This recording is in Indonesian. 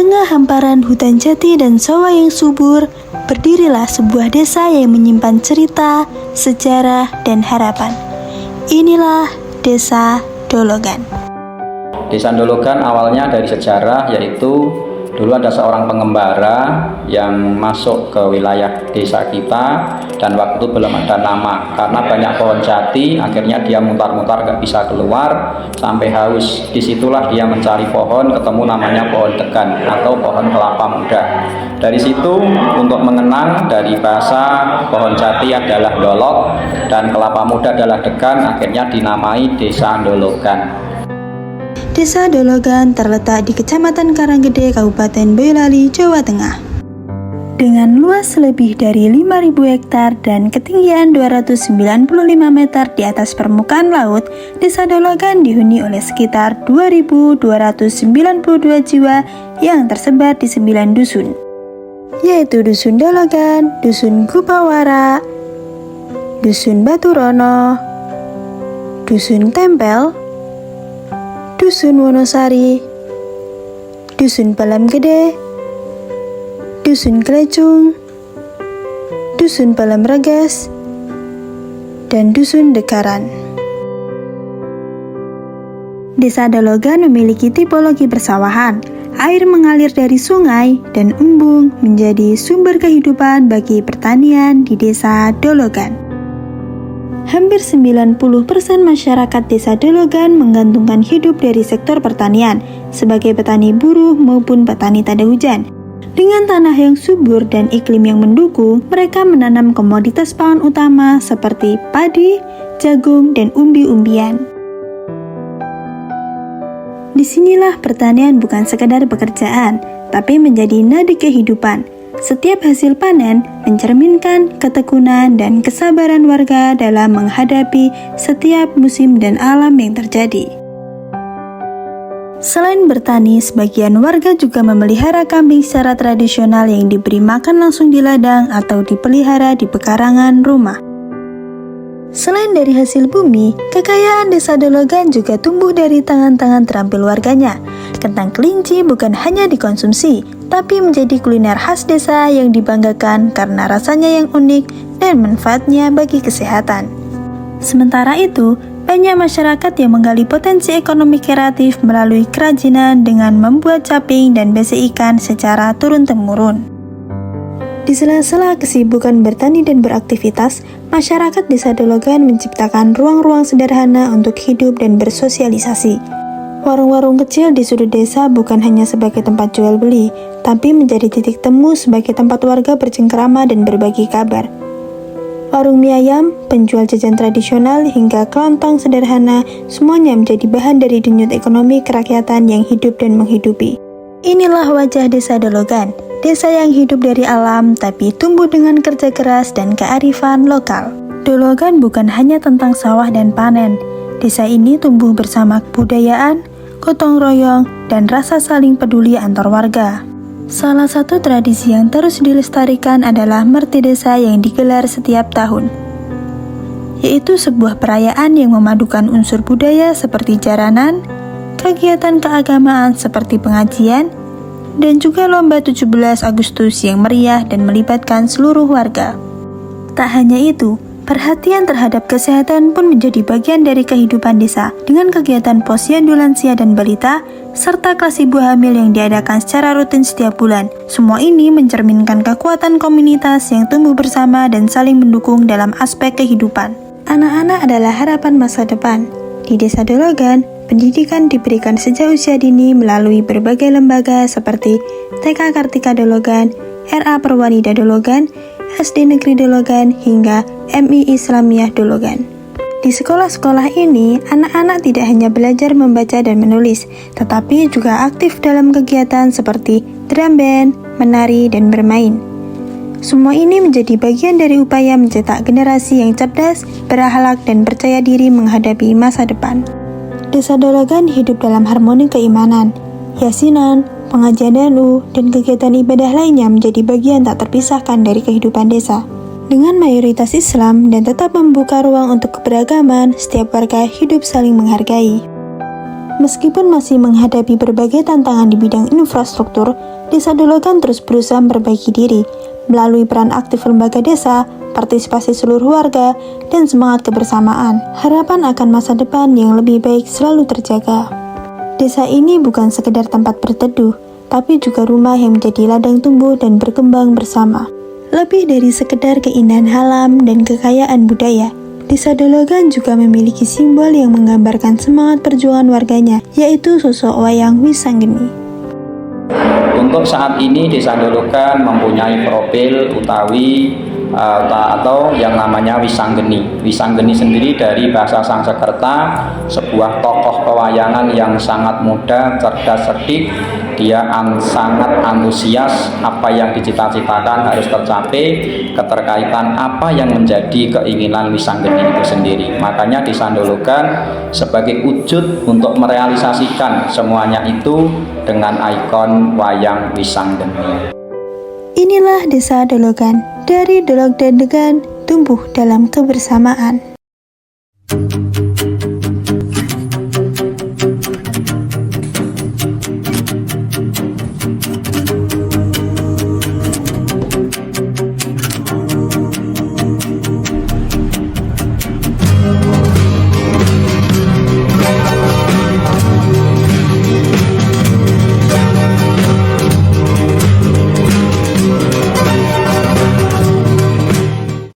tengah hamparan hutan jati dan sawah yang subur, berdirilah sebuah desa yang menyimpan cerita, sejarah, dan harapan. Inilah Desa Dologan. Desa Dologan awalnya dari sejarah, yaitu dulu ada seorang pengembara yang masuk ke wilayah desa kita, dan waktu itu belum ada nama. Karena banyak pohon jati, akhirnya dia mutar-mutar gak bisa keluar sampai haus. Disitulah dia mencari pohon, ketemu namanya pohon degan atau pohon kelapa muda. Dari situ untuk mengenang, dari bahasa pohon jati adalah dolok dan kelapa muda adalah degan, akhirnya dinamai Desa Dologan. Desa Dologan terletak di Kecamatan Karanggede, Kabupaten Boyolali, Jawa Tengah. Dengan luas lebih dari 5.000 hektar dan ketinggian 295 meter di atas permukaan laut, Desa Dologan dihuni oleh sekitar 2.292 jiwa yang tersebar di 9 dusun, yaitu Dusun Dologan, Dusun Gupawara, Dusun Baturono, Dusun Tempel, Dusun Wonosari, Dusun Palam Gede, Dusun Klecung, Dusun Palam Regas, dan Dusun Dekaran. Desa Dologan memiliki tipologi persawahan. Air mengalir dari sungai dan embung menjadi sumber kehidupan bagi pertanian di Desa Dologan. Hampir 90% masyarakat Desa Dologan menggantungkan hidup dari sektor pertanian, sebagai petani buruh maupun petani tada hujan. Dengan tanah yang subur dan iklim yang mendukung, mereka menanam komoditas pangan utama seperti padi, jagung, dan umbi-umbian. Disinilah pertanian bukan sekadar pekerjaan, tapi menjadi nadi kehidupan. Setiap hasil panen mencerminkan ketekunan dan kesabaran warga dalam menghadapi setiap musim dan alam yang terjadi. Selain bertani, sebagian warga juga memelihara kambing secara tradisional yang diberi makan langsung di ladang atau dipelihara di pekarangan rumah. Selain dari hasil bumi, kekayaan Desa Dologan juga tumbuh dari tangan-tangan terampil warganya. Kentang kelinci bukan hanya dikonsumsi, tapi menjadi kuliner khas desa yang dibanggakan karena rasanya yang unik dan manfaatnya bagi kesehatan. Sementara itu, banyak masyarakat yang menggali potensi ekonomi kreatif melalui kerajinan dengan membuat caping dan besek ikan secara turun-temurun. Di sela-sela kesibukan bertani dan beraktivitas, masyarakat Desa Dologan menciptakan ruang-ruang sederhana untuk hidup dan bersosialisasi. Warung-warung kecil di sudut desa bukan hanya sebagai tempat jual beli, tapi menjadi titik temu sebagai tempat warga bercengkrama dan berbagi kabar. Warung mie ayam, penjual jajan tradisional, hingga kelontong sederhana, semuanya menjadi bahan dari denyut ekonomi kerakyatan yang hidup dan menghidupi. Inilah wajah Desa Dologan, desa yang hidup dari alam tapi tumbuh dengan kerja keras dan kearifan lokal. Dologan bukan hanya tentang sawah dan panen. Desa ini tumbuh bersama kebudayaan, gotong royong, dan rasa saling peduli antar warga. Salah satu tradisi yang terus dilestarikan adalah Merti Desa yang digelar setiap tahun, yaitu sebuah perayaan yang memadukan unsur budaya seperti jaranan, kegiatan keagamaan seperti pengajian, dan juga lomba 17 Agustus yang meriah dan melibatkan seluruh warga. Tak hanya itu, perhatian terhadap kesehatan pun menjadi bagian dari kehidupan desa, dengan kegiatan posyandu lansia dan balita, serta kelas ibu hamil yang diadakan secara rutin setiap bulan. Semua ini mencerminkan kekuatan komunitas yang tumbuh bersama dan saling mendukung dalam aspek kehidupan. Anak-anak adalah harapan masa depan. Di Desa Dologan, pendidikan diberikan sejak usia dini melalui berbagai lembaga seperti TK Kartika Dologan, RA Perwanida Dologan, SD Negeri Dologan, hingga MI Islamiyah Dologan. Di sekolah-sekolah ini, anak-anak tidak hanya belajar membaca dan menulis, tetapi juga aktif dalam kegiatan seperti drum band, menari, dan bermain. Semua ini menjadi bagian dari upaya mencetak generasi yang cerdas, berakhlak, dan percaya diri menghadapi masa depan. Desa Dologan hidup dalam harmoni keimanan. Yasinan, pengajian DNU, dan kegiatan ibadah lainnya menjadi bagian tak terpisahkan dari kehidupan desa. Dengan mayoritas Islam dan tetap membuka ruang untuk keberagaman, setiap warga hidup saling menghargai. Meskipun masih menghadapi berbagai tantangan di bidang infrastruktur, Desa Dologan terus berusaha memperbaiki diri melalui peran aktif lembaga desa, partisipasi seluruh warga, dan semangat kebersamaan. Harapan akan masa depan yang lebih baik selalu terjaga. Desa ini bukan sekedar tempat berteduh, tapi juga rumah yang menjadi ladang tumbuh dan berkembang bersama. Lebih dari sekedar keindahan alam dan kekayaan budaya, Desa Dologan juga memiliki simbol yang menggambarkan semangat perjuangan warganya, yaitu sosok wayang Wisanggeni. Untuk saat ini Desa Dologan mempunyai profil utawi atau yang namanya Wisanggeni. Wisanggeni sendiri dari bahasa Sangsekerta, sebuah tokoh pewayangan yang sangat muda, cerdas, cerdik. Dia sangat antusias, apa yang dicita-citakan harus tercapai, keterkaitan apa yang menjadi keinginan Wisanggeni itu sendiri. Makanya Desa Dologan sebagai wujud untuk merealisasikan semuanya itu dengan ikon wayang Wisanggeni. Inilah Desa Dologan, dari Dolok dan Degan, tumbuh dalam kebersamaan.